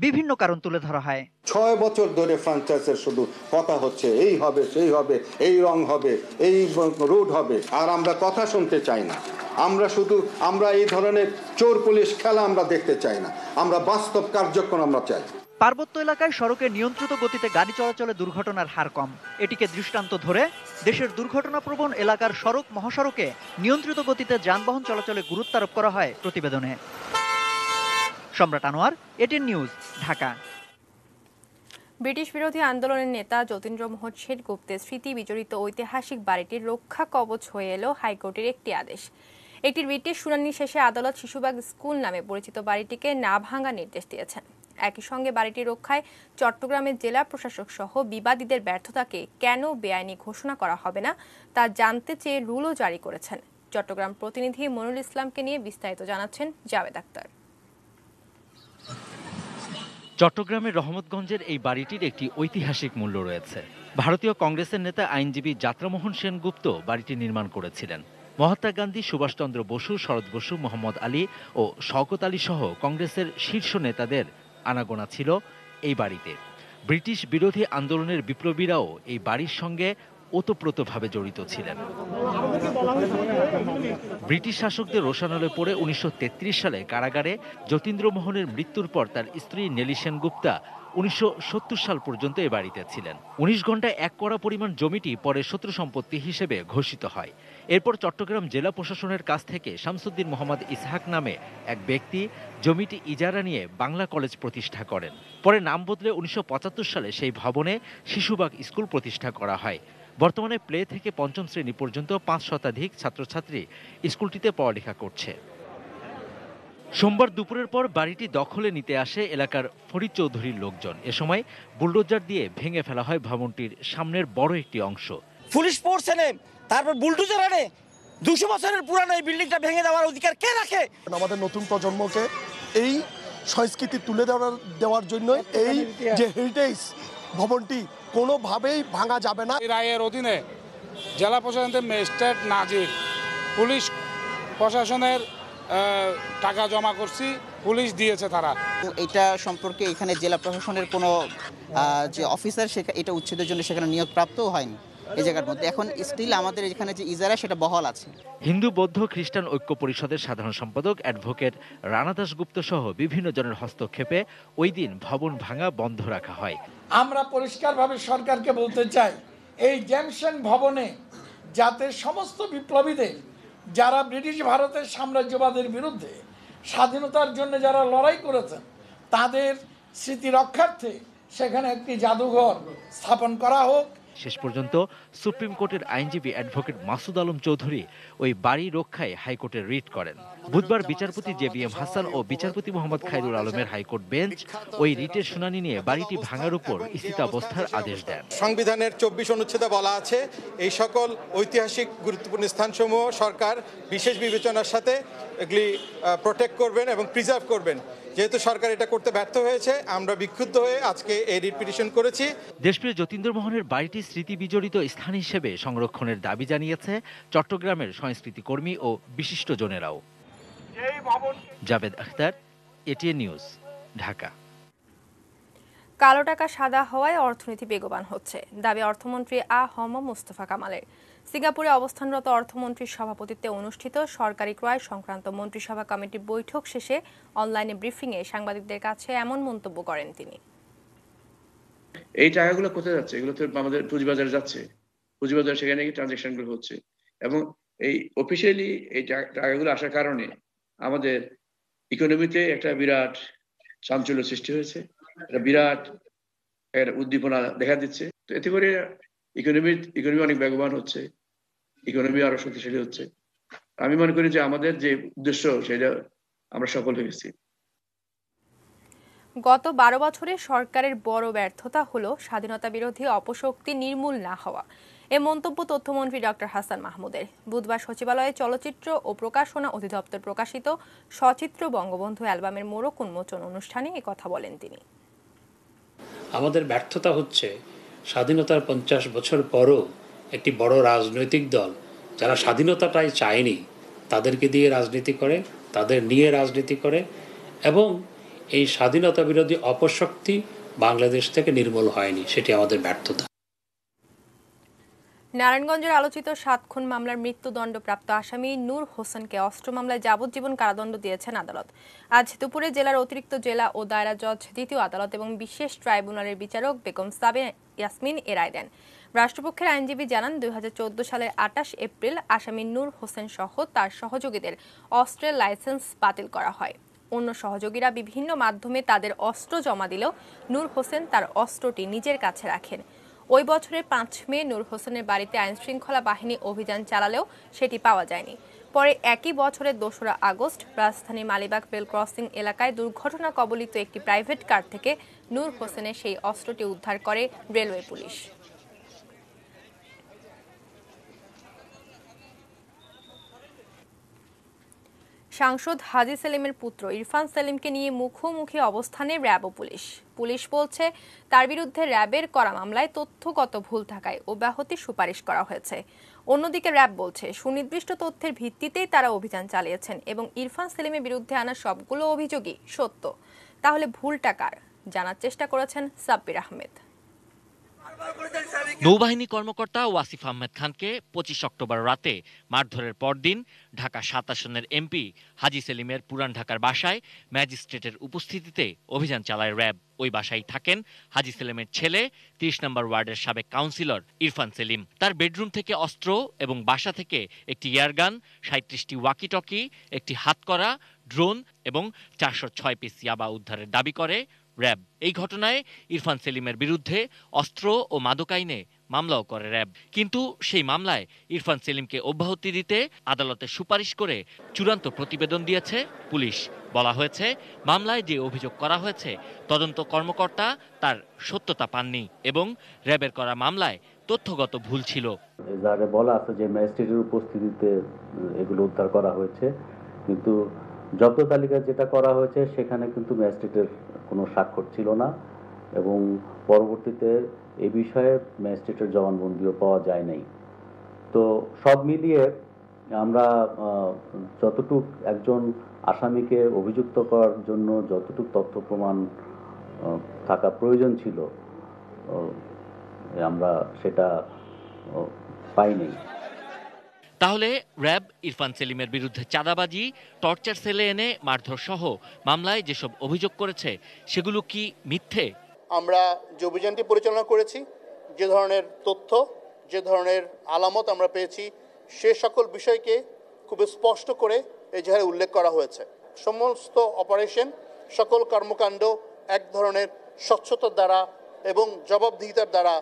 বিভিন্ন কারণ তুলে ধরা হয়। 6 বছর ধরে ফ্র্যাঞ্চাইজের শুধু কথা হচ্ছে, এই হবে, সেই হবে, এই রং হবে, এই রোড হবে, আর আমরা কথা শুনতে চাই না। আমরা এই ধরনের চোর পুলিশ খেলা আমরা দেখতে চাই না। আমরা বাস্তব কার্যক্রম আমরা চাই। পার্বত্য এলাকায় সড়কে নিয়ন্ত্রিত গতিতে গাড়ি চলাচলে দুর্ঘটনার হার কম। এটিকে দৃষ্টান্ত ধরে দেশের দুর্ঘটনাপ্রবণ এলাকার সড়ক মহাসড়কে নিয়ন্ত্রিত গতিতে যানবাহন চলাচলে গুরুত্ব আরোপ করা হয় প্রতিবেদনে। সম্রাট Anwar, ATN news, Dhaka. British বিরোধী আন্দোলনের নেতা যতীন্দ্রমোহন সেনগুপ্তের স্মৃতি বিজড়িত ঐতিহাসিক বাড়িটির রক্ষা কবচ হয়ে এলো হাইকোর্টের একটি আদেশ। একটি রিটের শুনানি শেষে আদালত শিশুবাগ স্কুল নামে পরিচিত বাড়িটিকে না ভাঙার নির্দেশ দিয়েছেন। একই সঙ্গে বাড়িটি রক্ষায় চট্টগ্রামের জেলা প্রশাসক সহ বিবাদীদের ব্যর্থতাকে কেন বেআইনি ঘোষণা করা হবে না তা জানতে চেয়ে রুলও জারি করেছেন। চট্টগ্রাম প্রতিনিধি মনুল ইসলামকে নিয়ে বিস্তারিত জানাচ্ছেন জাভেদ আক্তার। চট্টগ্রামের রহমতগঞ্জের এই বাড়িটির একটি ঐতিহাসিক মূল্য রয়েছে। ভারতীয় কংগ্রেসের নেতা আইনজীবী যাত্রামোহন সেনগুপ্ত বাড়িটি নির্মাণ করেছিলেন। মহাত্মা গান্ধী, সুভাষচন্দ্র বসু, শরৎ বসু, মোহাম্মদ আলী ও শওকত আলী সহ কংগ্রেসের শীর্ষ নেতাদের আনাগোনা ছিল এই বাড়িতে। ব্রিটিশ বিরোধী আন্দোলনের বিপ্লবীরাও এই বাড়ির সঙ্গে ওতপ্রোতভাবে জড়িত ছিলেন। ব্রিটিশ শাসকদের রোষানলে পড়ে 1933 সালে কারাগারে যতীন্দ্রমোহনের মৃত্যুর পর তার স্ত্রী নেলি সেনগুপ্তা 1970 সাল পর্যন্ত এ বাড়িতে ছিলেন। 19 ঘন্টায় এক কড়া পরিমাণ জমিটি পরে শত্রু সম্পত্তি হিসেবে ঘোষিত হয়। এরপর চট্টগ্রাম জেলা প্রশাসনের কাছ থেকে শামসুদ্দিন মোহাম্মদ ইসহাক নামে এক ব্যক্তি জমিটি ইজারা নিয়ে বাংলা কলেজ প্রতিষ্ঠা করেন। পরে নাম বদলে 1975 সালে সেই ভবনে শিশুবাগ স্কুল প্রতিষ্ঠা করা হয়। বর্তমানে প্লে থেকে পঞ্চম শ্রেণী পর্যন্ত 5 শতাধিক ছাত্রছাত্রী স্কুলটিতে পড়ালেখা করছে। সোমবার দুপুরের পর বাড়িটি দখলে নিতে আসে এলাকার ফরিদ চৌধুরীর লোকজন। এ সময় বুলডোজার দিয়ে ভেঙে ফেলা হয় ভবনটির সামনের বড় একটি অংশ। পুলিশ ফোর্স এনে তারপর বুলডোজার এনে 200 বছরের পুরানো এই বিল্ডিংটা ভেঙে দেওয়ার অধিকার কে রাখে? আমাদের নতুন প্রজন্মকে এই সংস্কৃতি তুলে দেওয়ার জন্য এই যে হেরিটেজ ভবনটি কোনোভাবেই ভাঙা যাবে না। এই রায়ের অধীনে জেলা প্রশাসনের ম্যাজিস্ট্রেট নাজির, পুলিশ প্রশাসনের টাকা জমা করছি, পুলিশ দিয়েছে তারা। এটা সম্পর্কে এখানে জেলা প্রশাসনের কোনো যে অফিসার এটা উচ্ছেদের জন্য সেখানে নিয়োগপ্রাপ্তও হয়নি এই জায়গার মধ্যে। এখন স্টিল আমাদের এখানে যে ইজারা সেটা বহাল আছে। হিন্দু বৌদ্ধ খ্রিস্টান ঐক্য পরিষদের সাধারণ সম্পাদক অ্যাডভোকেট রানা দাশগুপ্ত সহ বিভিন্ন জনের হস্তক্ষেপে ওই দিন ভবন ভাঙা বন্ধ রাখা হয়। আমরা পরিষ্কারভাবে সরকারকে বলতে চাই, এই জ্যামসন ভবনে যাতে সমস্ত বিপ্লবীদের যারা ব্রিটিশ ভারতের সাম্রাজ্যবাদের বিরুদ্ধে স্বাধীনতার জন্য যারা লড়াই করেছেন তাদের স্মৃতি রক্ষার্থে সেখানে একটি জাদুঘর স্থাপন করা হোক। শেষ পর্যন্ত সুপ্রিম কোর্টের আইনজীবী অ্যাডভোকেট মাসুদ আলম চৌধুরী ওই বাড়ি রক্ষায় হাইকোর্টে রিট করেন। বুধবার বিচারপতি JBM হাসান ও বিচারপতি মোহাম্মদ খায়রুল আলমের হাইকোর্ট বেঞ্চ ওই রিটের শুনানি নিয়ে বাড়িটি ভাঙার উপর স্থিতাবস্থার আদেশ দেন। সংবিধানের 24 অনুচ্ছেদে বলা আছে, এই সকল ঐতিহাসিক গুরুত্বপূর্ণ স্থানসমূহ সরকার বিশেষ বিবেচনার সাথে এগুলি প্রোটেক্ট করবেন এবং প্রিজার্ভ করবেন। যেহেতু সরকার এটা করতে ব্যর্থ হয়েছে, আমরা বিক্ষুব্ধ হয়ে আজকে এই রিট পিটিশন করেছি। দেশপ্রিয় যতীন্দ্রমোহনের বাড়িটি স্মৃতি বিজড়িত স্থান হিসেবে সংরক্ষণের দাবি জানিয়েছে চট্টগ্রামের সংস্কৃতি কর্মী ও বিশিষ্ট জনেরাও। Javed Akhtar, ATN news, Dhaka. কালো টাকা সাদা হওয়ায় অর্থনীতি বেগবান হচ্ছে, দাবি অর্থমন্ত্রী আ.হ.ম মুস্তফা কামালের। সিঙ্গাপুরে অবস্থানরত অর্থমন্ত্রীর সভাপতিত্বে অনুষ্ঠিত সরকারি ক্রয় সংক্রান্ত মন্ত্রিসভা কমিটির বৈঠক শেষে অনলাইনে ব্রিফিংয়ে সাংবাদিকদের কাছে এমন মন্তব্য করেন তিনি। এই টাকাগুলো কোথায় যাচ্ছে? এগুলো তো আমাদের পুঁজিবাজারে যাচ্ছে, পুঁজিবাজার সেখানে ট্রানজাকশনগুলো হচ্ছে এবং এই অফিসিয়ালি এই টাকাগুলো আসার কারণে আমাদের ইকোনমিতে একটা বিরাট চাঞ্চল্য সৃষ্টি হয়েছে, একটা বিরাট উদ্দীপনা দেখা দিচ্ছে। তো এতে করে ইকোনমি অনেক বেগবান হচ্ছে, ইকোনমি আরো শক্তিশালী হচ্ছে। আমি মনে করি যে আমাদের যে উদ্দেশ্য সেটা আমরা সফল হয়েছি। গত 12 বছরে সরকারের বড় ব্যর্থতা হলো স্বাধীনতা বিরোধী অপশক্তি নির্মূল না হওয়া। এ মন্তব্য তথ্যমন্ত্রী ডক্টর হাসান মাহমুদের। বুধবার সচিবালয়ে চলচ্চিত্র ও প্রকাশনা অধিদপ্তর প্রকাশিত সচিত্র বঙ্গবন্ধু অ্যালবামের মোড়ক উন্মোচন অনুষ্ঠানে একথা বলেন তিনি। আমাদের ব্যর্থতা হচ্ছে স্বাধীনতার 50 বছর পরও একটি বড় রাজনৈতিক দল যারা স্বাধীনতাটাই চায়নি তাদেরকে দিয়ে রাজনীতি করে, তাদের নিয়ে রাজনীতি করে এবং এই স্বাধীনতা বিরোধী অপশক্তি বাংলাদেশ থেকে নির্মূল হয়নি। সেটি আমাদের ব্যর্থতা। নারায়ণগঞ্জের আলোচিত ৭ খুন মামলার মৃত্যুদণ্ডপ্রাপ্ত আসামি নূর হোসেনকে অস্ত্র মামলায় যাবজ্জীবন কারাদণ্ড দিয়েছেন আদালত। আজ দুপুরে জেলার অতিরিক্ত জেলা ও দায়রা জজ দ্বিতীয় আদালত এবং বিশেষ ট্রাইব্যুনালের বিচারক বেগম সাবিনা ইয়াসমিন এ রায় দেন। রাষ্ট্রপক্ষের আইনজীবী জানান, ২০১৪ সালের ২৮ এপ্রিল আসামি নূর হোসেন সহ তার সহযোগীদের অস্ত্রের লাইসেন্স বাতিল করা হয়। অন্য সহযোগীরা বিভিন্ন মাধ্যমে তাদের অস্ত্র জমা দিলেও নূর হোসেন তার অস্ত্রটি নিজের কাছে রাখেন। ওই বছরের ৫ মে নূর হোসেনের বাড়িতে আইনশৃঙ্খলা বাহিনী অভিযান চালালেও সেটি পাওয়া যায়নি। পরে একই বছরের ২রা আগস্ট রাজধানীর মালিবাগ রেল ক্রসিং এলাকায় দুর্ঘটনা কবলিত একটি প্রাইভেট কার থেকে নূর হোসেনের সেই অস্ত্রটি উদ্ধার করে রেলওয়ে পুলিশ। সাংসদ হাজী সেলিমের পুত্র ইরফান সেলিমকে নিয়ে মুখোমুখি অবস্থানে র্যাব ও পুলিশ বলছে, তার বিরুদ্ধে র্যাবের করা মামলায় তথ্যগত ভুল থাকায় অব্যাহতির সুপারিশ করা হয়েছে। অন্যদিকে র্যাব বলছে, সুনির্দিষ্ট তথ্যের ভিত্তিতেই তারা অভিযান চালিয়েছেন এবং ইরফান সেলিমের বিরুদ্ধে আনা সবগুলো অভিযোগই সত্য। তাহলে ভুলটা কার, জানার চেষ্টা করেছেন সাব্বির আহমেদ। নৌবাহিনী কর্মকর্তা ওয়াসিফ আহমেদ খানকে ২৫ অক্টোবর রাতে মারধরের পরদিন ঢাকা ৭ আসনের এমপি হাজী সেলিমের পুরান ঢাকার বাসায় ম্যাজিস্ট্রেটের উপস্থিতিতে অভিযান চালায় র্যাব। ওই বাসায় থাকেন হাজী সেলিমের ছেলে ৩০ নম্বর ওয়ার্ডের সাবেক কাউন্সিলর ইরফান সেলিম। তার বেডরুম থেকে অস্ত্র এবং বাসা থেকে একটি এয়ারগান, ৩৭টি ওয়াকিটকি, একটি হাতকড়া, ড্রোন এবং ৪০৬ পিস ইয়াবা উদ্ধারের দাবি করে র্যাব। এই ঘটনায় ইরফান সেলিমের বিরুদ্ধে অস্ত্র ও মাদক আইনে মামলাও করে র্যাব। কিন্তু সেই মামলায় ইরফান সেলিমকে অব্যাহতি দিতে আদালতে সুপারিশ করে চূড়ান্ত প্রতিবেদন দিয়েছে পুলিশ। বলা হয়েছে, মামলায় যে অভিযোগ করা হয়েছে তদন্ত কর্মকর্তা তার সত্যতা পাননি এবং র্যাবের করা মামলায় তথ্যগত ভুল ছিল। যারে বলা আছে যে ম্যাজিস্ট্রেটের উপস্থিতিতে এগুলো উদ্ধার করা হয়েছে, কিন্তু জব্দ তালিকা যেটা করা হয়েছে সেখানে কিন্তু ম্যাজিস্ট্রেটের কোনো স্বাক্ষর ছিল না এবং পরবর্তীতে এই বিষয়ে ম্যাজিস্ট্রেটের জবানবন্দিও পাওয়া যায় নাই। তো সব মিলিয়ে আমরা যতটুক একজন আসামিকে অভিযুক্ত করার জন্য যতটুক তথ্য প্রমাণ থাকা প্রয়োজন ছিল আমরা সেটা পাইনি। তাহলে র্যাব ইরফান সেলিমের বিরুদ্ধে চাঁদাবাজি, টর্চার সেলে এনে মারধর সহ মামলায় যেসব অভিযোগ করেছে সেগুলো কি মিথ্যে? আমরা যে অভিযানটি পরিচালনা করেছি, যে ধরনের তথ্য, যে ধরনের আলামত আমরা পেয়েছি, সে সকল বিষয়কে খুব স্পষ্ট করে এজাহারে উল্লেখ করা হয়েছে। সমস্ত অপারেশন, সকল কর্মকাণ্ড এক ধরনের স্বচ্ছতার দ্বারা এবং জবাবদিহিতার দ্বারা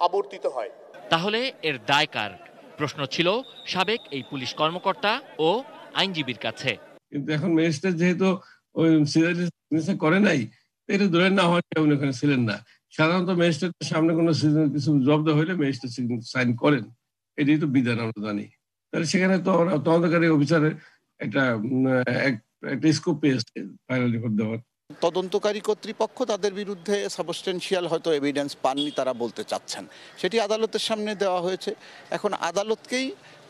আবর্তিত হয়। তাহলে এর দায় কার? প্রশ্ন ছিল সাবেক এই পুলিশ কর্মকর্তা ও আইনজীবীর কাছে। কিন্তু এখন ম্যাজিস্ট্রেট যেহেতু ওই সিরিয়াসলি করে নাই, এটা ধরে না হয় উনি ওখানে ছিলেন না। সাধারণত ম্যাজিস্ট্রেটের সামনে কোনো কিছু জব্দ হইলে ম্যাজিস্ট্রেট সাইন করেন, এটাই তো বিধান আমরা জানি। তাহলে সেখানে তো তদন্তকারী অফিসারের একটা স্কোপ পেয়েছে ফাইনাল রিপোর্ট দেওয়ার। তদন্তকারী কর্তৃপক্ষ তাদের বিরুদ্ধে সাবস্টেন্সিয়াল হয়তো এভিডেন্স পাননি, তারা বলতে চাচ্ছেন, সেটি আদালতের সামনে দেওয়া হয়েছে। এখন আদালতকেই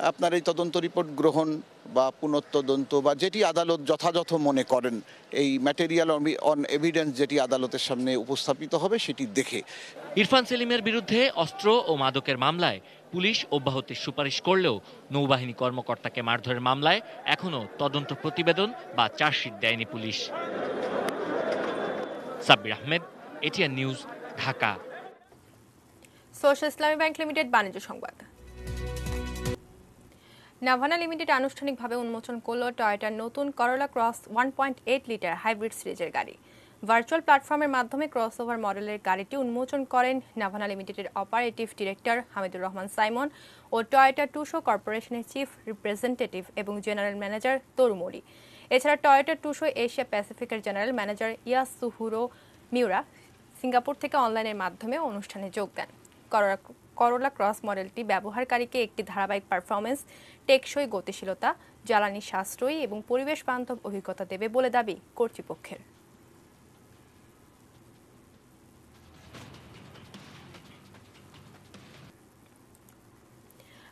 আপনার এই তদন্ত রিপোর্ট গ্রহণ বা পুনঃতদন্ত বা যেটি আদালত যথাযথ মনে করেন, এই ম্যাটেরিয়াল অন এভিডেন্স যেটি আদালতের সামনে উপস্থাপিত হবে সেটি দেখে। ইরফান সেলিমের বিরুদ্ধে অস্ত্র ও মাদকের মামলায় পুলিশ অব্যাহতির সুপারিশ করলেও নৌবাহিনী কর্মকর্তাকে মারধরের মামলায় এখনও তদন্ত প্রতিবেদন বা চার্জশিট দেয়নি police. Sabbir Ahmed, ATN news, Dhaka. Social ইসলামী ব্যাংক লিমিটেড বাণিজ্য সংবাদ। নাভানা লিমিটেড আনুষ্ঠানিকভাবে উন্মোচন করল টয়োটার নতুন করোলা ক্রস 1.8 লিটার হাইব্রিড সিরিজের গাড়ি। ভার্চুয়াল প্ল্যাটফর্মের মাধ্যমে ক্রসওভার মডেলের গাড়িটি উন্মোচন করেন নাভানা লিমিটেডের অপারেটিভ ডিরেক্টর হামিদুর রহমান সাইমন ও টয়োটা টুশো কর্পোরেশনের চিফ রিপ্রেজেন্টেটিভ এবং জেনারেল ম্যানেজার তরুমরি। এছাড়া টয়োটা টুশো এশিয়া প্যাসিফিকের general manager Yasuhiro Miura Singapore থেকে অনলাইনের মাধ্যমে অনুষ্ঠানে যোগ দেন। করোলা ক্রস মডেলটি ব্যবহারকারীকে একটি ধারাবাহিক পারফরমেন্স, টেকসই গতিশীলতা, জ্বালানি সাশ্রয়ী এবং পরিবেশ বান্ধব অভিজ্ঞতা দেবে বলে দাবি কর্তৃপক্ষের।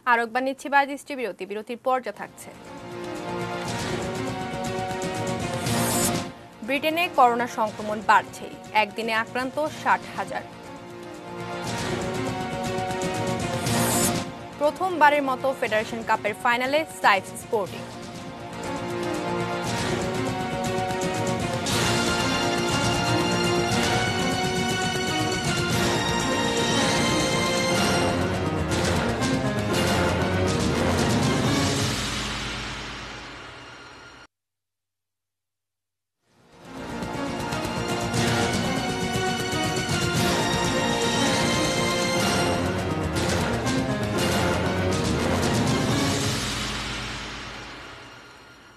আর একবার নিচ্ছি বাজেটটি বিরতির পর যা থাকছে। ব্রিটেনে করোনা সংক্রমণ বাড়ছে, একদিনে আক্রান্ত ৬০,০০০। প্রথমবারের মতো ফেডারেশন কাপের ফাইনালে সাইফ স্পোর্টিং।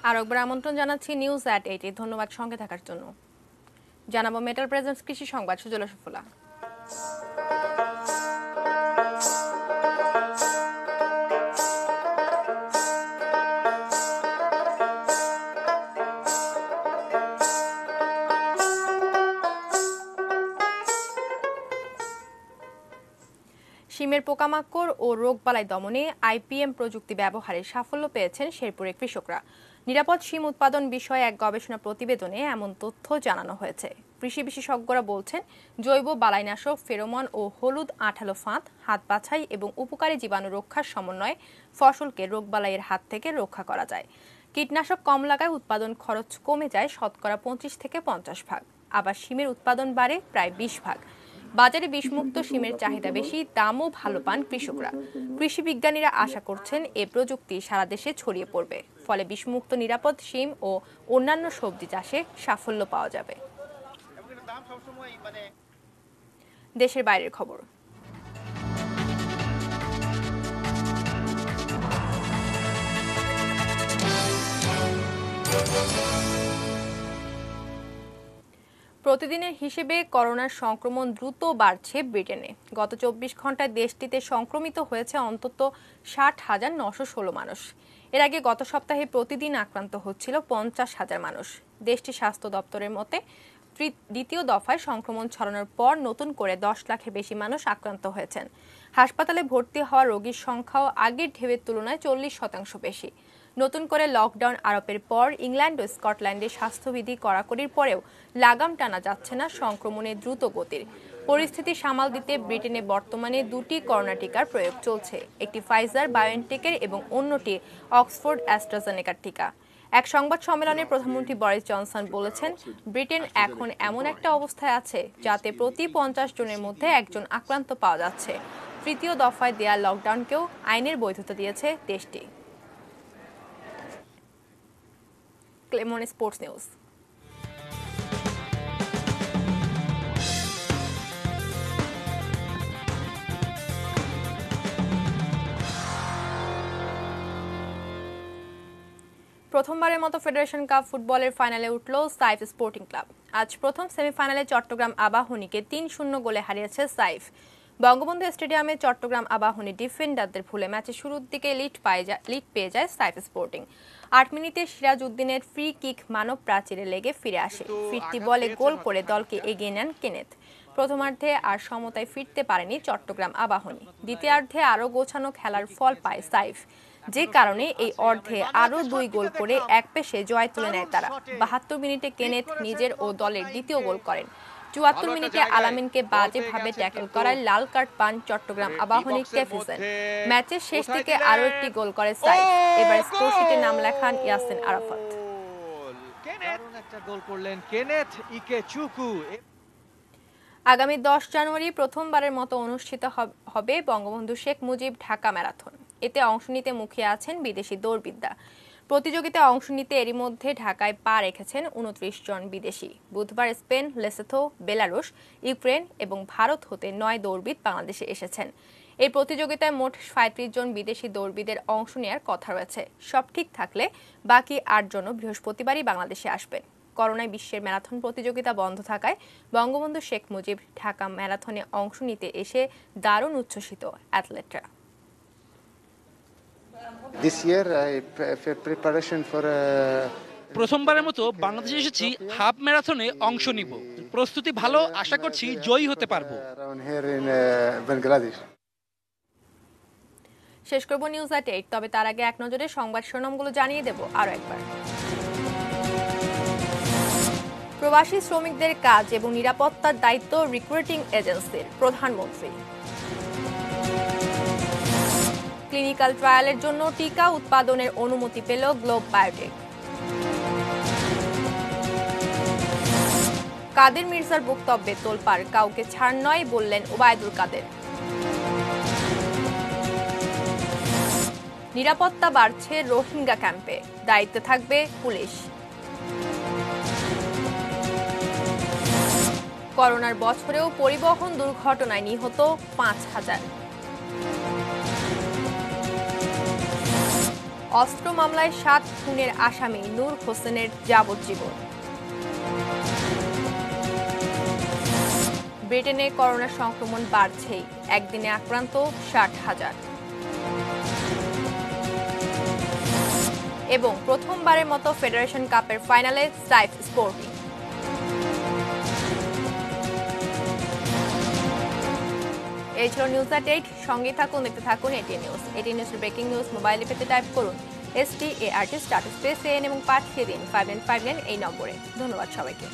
আর একবার আমন্ত্রণ জানাচ্ছি নিউজ এট 8 ধন্যবাদ সঙ্গে থাকার জন্য। জানাবো মেটাল প্রেজেন্স কৃষি সংবাদ সুজলা সুফলা। শিমের পোকামাকড় ও রোগবালাই দমনে আইপিএম প্রযুক্তি ব্যবহারে সাফল্য পেয়েছেন শেরপুরের কৃষকরা। নিরাপদ শিম উৎপাদন বিষয়ে এক গবেষণা প্রতিবেদনে এমন তথ্য জানানো হয়েছে। কৃষি বিশেষজ্ঞরা বলছেন, জৈব বালাইনাশক, ফেরোমন ও হলুদ আঠালো ফাঁদ, হাত বাছাই এবং উপকারী জীবাণু রক্ষার সমন্বয়ে ফসলকে রোগবালাইয়ের হাত থেকে রক্ষা করা যায়। কীটনাশক কম লাগায় উৎপাদন খরচ কমে যায় শতকরা 25 থেকে 50 ভাগ। আবার শিমের উৎপাদন বাড়ে প্রায় 20 ভাগ। বাজারে বিষমুক্ত শিমের চাহিদা বেশি, দামও ভালো পান কৃষকরা। কৃষি বিজ্ঞানীরা আশা করছেন এ প্রযুক্তি সারা দেশে ছড়িয়ে পড়বে, ফলে বিষমুক্ত নিরাপদ শিম ও অন্যান্য সবজি চাষে সাফল্য পাওয়া যাবে। দেশের বাইরের খবর। প্রতিদিনের হিসেবে করোনার সংক্রমণ দ্রুত বাড়ছে ব্রিটেনে। গত 24 ঘন্টায় দেশটিতে সংক্রমিত হয়েছে অন্তত 60,916 মানুষ। এর আগে গত সপ্তাহে প্রতিদিন আক্রান্ত হচ্ছিল 50,000 মানুষ। দেশটির স্বাস্থ্য দপ্তরের মতে দ্বিতীয় দফায় সংক্রমণ ছড়ানোর পর নতুন করে 10 লাখের বেশি মানুষ আক্রান্ত হয়েছেন। হাসপাতালে ভর্তি হওয়া রোগীর সংখ্যাও আগের ঢেউয়ের তুলনায় 40% বেশি। নতুন করে লকডাউন আরোপের পর ইংল্যান্ড ও স্কটল্যান্ডে স্বাস্থ্যবিধি কড়াকড়ির পরেও লাগাম টানা যাচ্ছে না সংক্রমণের দ্রুত গতির। পরিস্থিতি সামাল দিতে ব্রিটেনে বর্তমানে 2টি করোনা টিকার প্রয়োগ চলছে, একটি ফাইজার বায়োএনটেকের এবং অন্যটি অক্সফোর্ড অ্যাস্ট্রাজেনেকার টিকা। এক সংবাদ সম্মেলনে প্রধানমন্ত্রী বরিস জনসন বলেছেন, ব্রিটেন এখন এমন একটা অবস্থায় আছে যাতে প্রতি 50 জনের মধ্যে একজন আক্রান্ত পাওয়া যাচ্ছে। তৃতীয় দফায় দেয়া লকডাউনকেও আইনের বৈধতা দিয়েছে দেশটি। Clemon sports news. প্রথমবারের মতো ফেডারেশন কাপ ফুটবলের ফাইনালে উঠল সাইফ স্পোর্টিং ক্লাব। আজ প্রথম সেমিফাইনালে চট্টগ্রাম আবাহনীকে 3-0 গোলে হারিয়েছে সাইফ। বঙ্গবন্ধু স্টেডিয়ামে চট্টগ্রাম আবাহনী ডিফেন্ডারদের ভুলে ম্যাচের শুরুর দিকে লিড পেয়ে যায় সাইফ স্পোর্টিং। 8 মিনিটে সিরাজ উদ্দিনের ফ্রি কিক মানব প্রাচীরে লেগে ফিরে আসে। ফিরতি বলে গোল করে দলকে এগিয়ে নেন কেনেথ। প্রথমার্ধে আর সমতায় ফিরতে পারেনি চট্টগ্রাম আবাহনী। দ্বিতীয়ার্ধে আরও গোছানো খেলার ফল পায় সাইফ, যে কারণে এই অর্ধে আরও 2 গোল করে এক পেশে জয় তুলে নেয় তারা। 72 মিনিটে কেনেথ নিজের ও দলের দ্বিতীয় গোল করেন। 74 মিনিটে আলামিনকে বাজেভাবে ট্যাকল করায় লাল কার্ড পান চট্টগ্রাম আবাহনী ক্যাফিসেন। ম্যাচের শেষ দিকে আরও একটি গোল করে সাইফ। এবার স্কোরশিটে নাম লেখান ইয়াসিন আরাফাত। আগামী 10 জানুয়ারি প্রথমবারের মতো অনুষ্ঠিত হবে বঙ্গবন্ধু শেখ মুজিব ঢাকা ম্যারাথন। এতে অংশ নিতে মুখিয়ে আছেন বিদেশি দৌড়বিদ্যা। প্রতিযোগিতায় অংশ নিতে এরই মধ্যে ঢাকায় পা রেখেছেন 29 জন বিদেশি। বুধবার স্পেন, লেসোথো, বেলারুশ, ইউক্রেন এবং ভারত হতে 9 দৌড়বিদ বাংলাদেশে এসেছেন। এই প্রতিযোগিতায় মোট 35 জন বিদেশি দৌড়বিদের অংশ নেওয়ার কথা রয়েছে। সব ঠিক থাকলে বাকি 8 জনও বৃহস্পতিবারই বাংলাদেশে আসবেন। করোনায় বিশ্বের ম্যারাথন প্রতিযোগিতা বন্ধ থাকায় বঙ্গবন্ধু শেখ মুজিব ঢাকা ম্যারাথনে অংশ নিতে এসে দারুণ উচ্ছ্বসিত অ্যাথলেটরা। প্রথমবারের মতো বাংলাদেশে এসেছি হাফ ম্যারাথনে অংশ নিব। প্রস্তুতি ভালো, আশা করছি জয়ী হতে পারবো। শেষ করব নিউজ এট 8, তবে তার আগে এক নজরে সংবাদ শিরোনামগুলো জানিয়ে দেব আরো একবার। প্রবাসী শ্রমিকদের কাজ এবং নিরাপত্তার দায়িত্ব রিক্রুটিং এজেন্সির, প্রধানমন্ত্রী। ক্লিনিক্যাল ট্রায়ালের জন্য টিকা উৎপাদনের অনুমতি পেল গ্লোব বায়োটেক। কাদের মির্জার বক্তব্যে তোলপাড়, কাউকে ছাড় নয় বললেন ওবায়দুল কাদের। নিরাপত্তা বাড়ছে রোহিঙ্গা ক্যাম্পে, দায়িত্বে থাকবে পুলিশ। করোনার বছরেও পরিবহন দুর্ঘটনায় নিহত ৫,০০০। অস্ত্র মামলায় ৭ খুনের আসামি নূর হোসেনের যাবজ্জীবন। ব্রিটেনে করোনা সংক্রমণ বাড়ছেই, একদিনে আক্রান্ত ৬০,০০০। এবং প্রথমবারের মতো ফেডারেশন কাপের ফাইনালে সাইফ স্পোর্টিং। এই ছিল নিউজ এট ৮। সঙ্গে থাকুন, দেখতে থাকুন এটি নিউজ। এটি নিউজের ব্রেকিং নিউজ মোবাইলে পেতে টাইপ করুন START স্টার্ট স্পেস AN এবং পাঠিয়ে দিন 5959 এই নম্বরে। ধন্যবাদ সবাইকে।